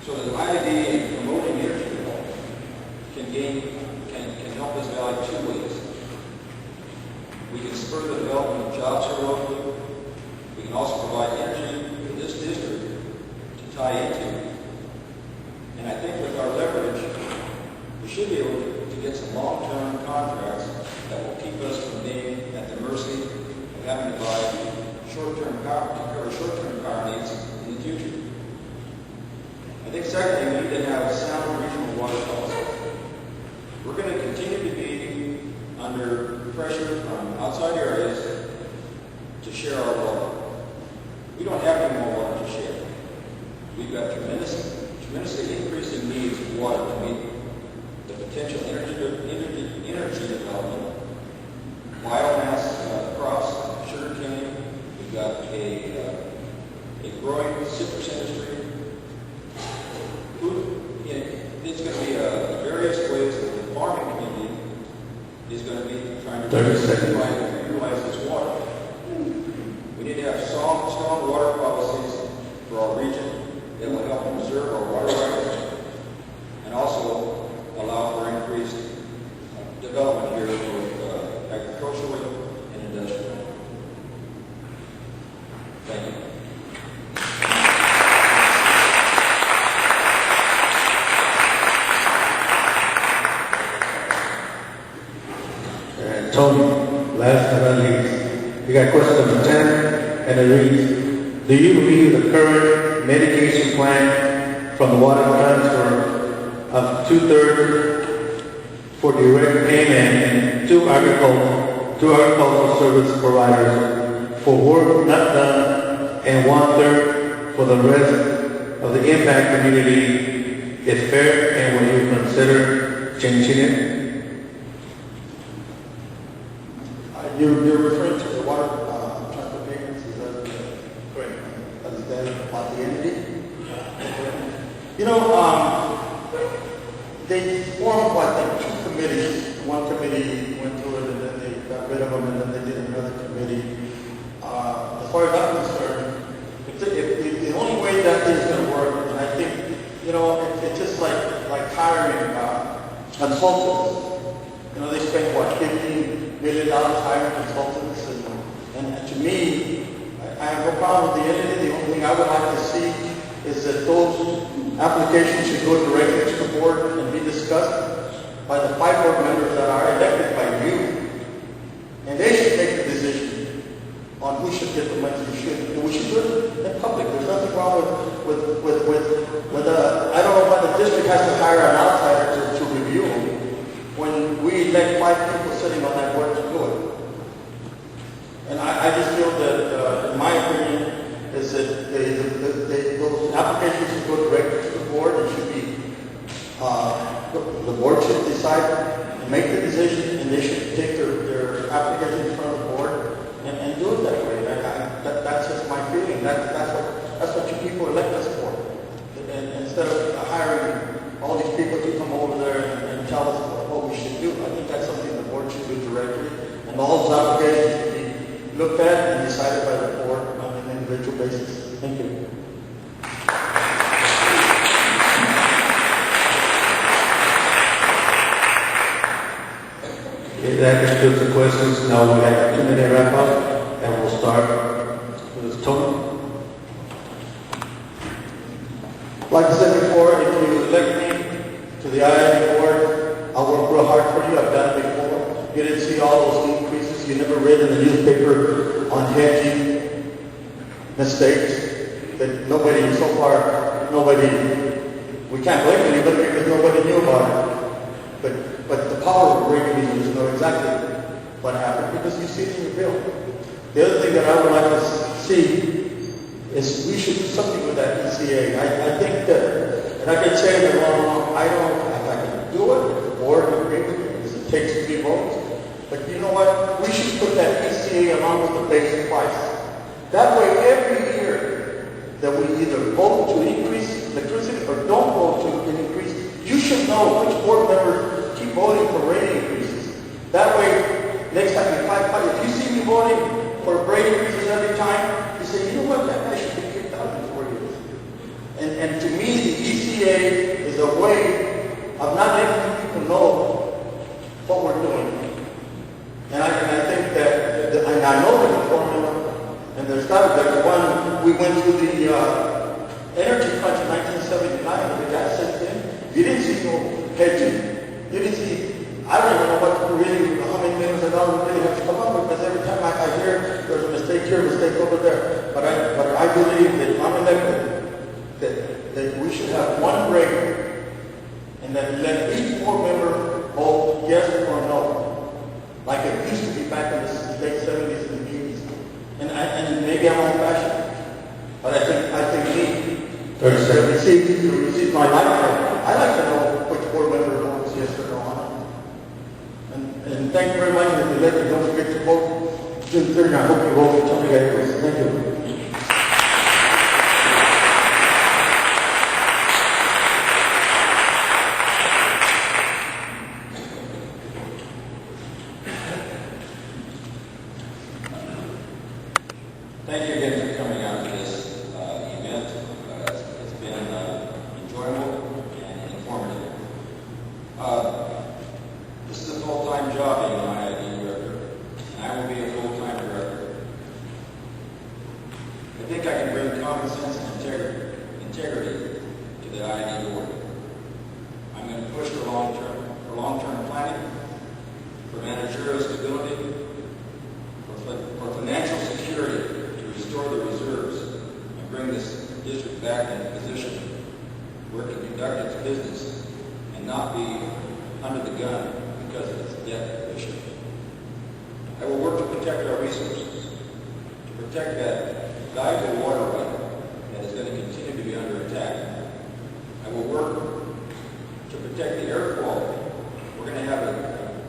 So the IID in promoting energy development can help this valley two ways. We can spur the development of jobs here locally. We can also provide energy for this district to tie into. And I think with our leverage, we should be able to get some long-term contracts that will keep us from being at the mercy of having to buy short-term power to cover short-term power needs in the future. I think secondly, we need to have sound regional water policies. We're going to continue to be under pressure from outside areas to share our water. We don't have any more water to share. We've got tremendously increasing needs of water to meet the potential energy development, biomass crops, sugarcane. We've got a growing citrus industry. It's going to be various ways that the farming community is going to be trying to utilize this water. We need to have strong water policies for our region that will help preserve our water rights and also allow for increased development here for agriculturally and industrially. Thank you. Tony, last but not least, we got question number 10, and it reads, do you believe the current mitigation plan from the water transfer of 2/3 for direct payment to agricultural service providers for work not done and 1/3 for the rest of the impact community is fair, and will you consider changing it? You're referring to the water transfer payments, is that correct? Is that about the entity? You know, they formed, I think, two committees. One committee went through it and then they got rid of them and then they did another committee. As far as I'm concerned, if the only way that thing's going to work, and I think, you know, it's just like hiring consultants. You know, they spend, what, $15 million hiring consultants, and to me, I have no problem with the entity. The only thing I would like to see is that those applications should go directly to the board and be discussed by the 5 board members that are elected by you. And they should make the decision on who should get the money. We should do it in public. There's nothing wrong with I don't know why the district has to hire an outsider to review them when we elect 5 people sitting on that board to do it. And I just feel that, in my opinion, is that those applications should go directly to the board. It should be, the board should decide and make the decision, and they should take their application in front of the board and do it that way. That's just my feeling. That's what you people elect us for. And instead of hiring all these people to come over there and tell us what we should do, I think that's something the board should do directly. And all those applications should be looked at and decided by the board on an individual basis. Thank you. Okay, that concludes the questions. Now we have a 2-minute wrap up, and we'll start with Tony. Like I said before, if you elect me to the IID board, I'll work real hard for you. I've done it before. You didn't see all those increases. You never read in the newspaper on hedging mistakes that nobody, so far, we can't blame anybody because nobody knew about it. But the power of rate reasons know exactly what happened because you see it in your bill. The other thing that I would like to see is we should do something with that ECA. I think that, and I can say that I don't know if I can do it, if the board would agree with me, because it takes 3 votes. But you know what? We should put that ECA along with the basic price. That way, every year that we either vote to increase electricity or don't vote to increase, you should know which board members keep voting for rate increases. That way, next time you fight, if you see me voting for rate increases every time, you say, you know what, that guy should be kicked out in 4 years. And to me, the ECA EPA is a way of not letting people know what we're doing. And I think that, and I know there's a formula, and there's one, we went through the energy crunch in 1979 with the gas system. You didn't see no hedging. You didn't see, I don't even know how many millions of dollars we really have to come up with, because every time I hear there's a mistake here, a mistake over there. But I believe that if I'm elected, that we should have one rate, and then let each board member vote yes or no, like it used to be back in the late 70s and 80s. And maybe I'm old-fashioned, but I think to receive my lifetime, I like to know which board member votes yes or no on it. And thank you very much. If you let me, don't forget to vote June 3rd. I hope you vote for Canidates. Thank you. Thank you again for coming out to this event. It's been enjoyable and informative. This is a full-time job being an IID director, and I will be a full-time director. I think I can bring common sense and integrity to the IID board. I'm going to push for long-term planning, for managerial stability, for financial security, restore the reserves and bring this district back into position where it can conduct its business and not be under the gun because of its debt issue. I will work to protect our resources, to protect that valuable water right that is going to continue to be under attack. I will work to protect the air quality. We're going to have a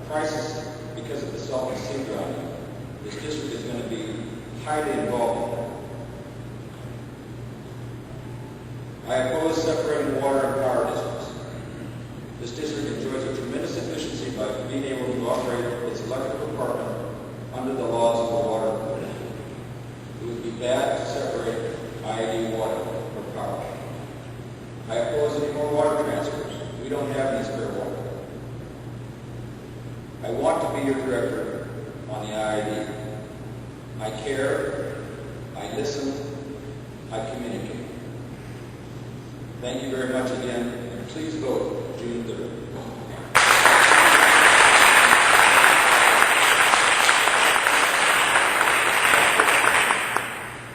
crisis because of the Salton Sea drowning. This district is going to be highly involved. I oppose separating water and power districts. This district enjoys a tremendous efficiency by being able to operate its electrical department under the laws of the water code. It would be bad to separate IID water from power. I oppose any more water transfers. We don't have any spare water. I want to be your director on the IID. I care, I listen, I communicate. Thank you very much again, and please vote June 3rd.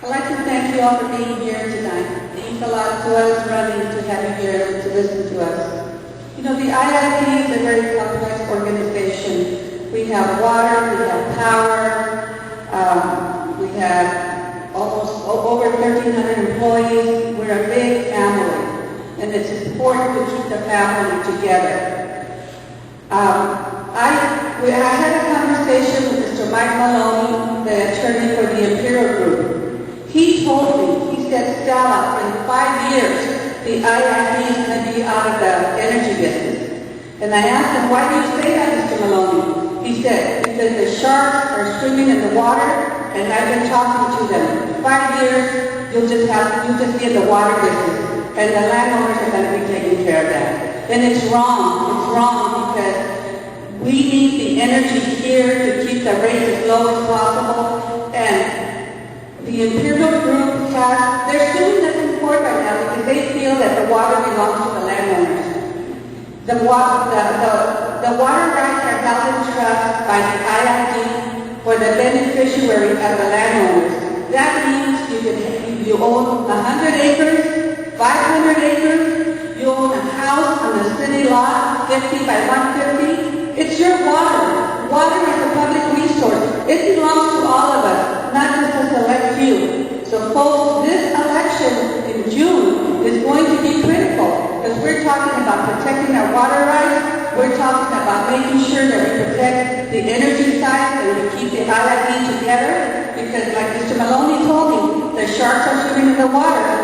I'd like to thank you all for being here tonight. It means a lot to us running to have you here and to listen to us. You know, the IID is a very complex organization. We have water, we have power, we have almost over 1,300 employees. We're a big family, and it's important to keep the family together. I had a conversation with Mr. Mike Maloney, the attorney for the Imperial Group. He told me, he said, Stella, in 5 years, the IID is going to be out of the energy business. And I asked him, why do you say that, Mr. Maloney? He said, because the sharks are swimming in the water, and I've been talking to them. 5 years, you'll just be in the water business, and the landowners are going to be taking care of that. And it's wrong. It's wrong because we need the energy here to keep the rates as low as possible. And the Imperial Group they're suing us in court right now because they feel that the water belongs to the landowners. The water rights are held in trust by the IID for the beneficiary of the landowners. That means you own 100 acres, 500 acres, you own a house on the city lot, 50 by 150. It's your water. Water is a public resource. It belongs to all of us, not just a select few. So folks, this election in June is going to be critical because we're talking about protecting our water rights. We're talking about making sure that we protect the energy side and we keep the IID together because like Mr. Maloney told me, the sharks are swimming in the water.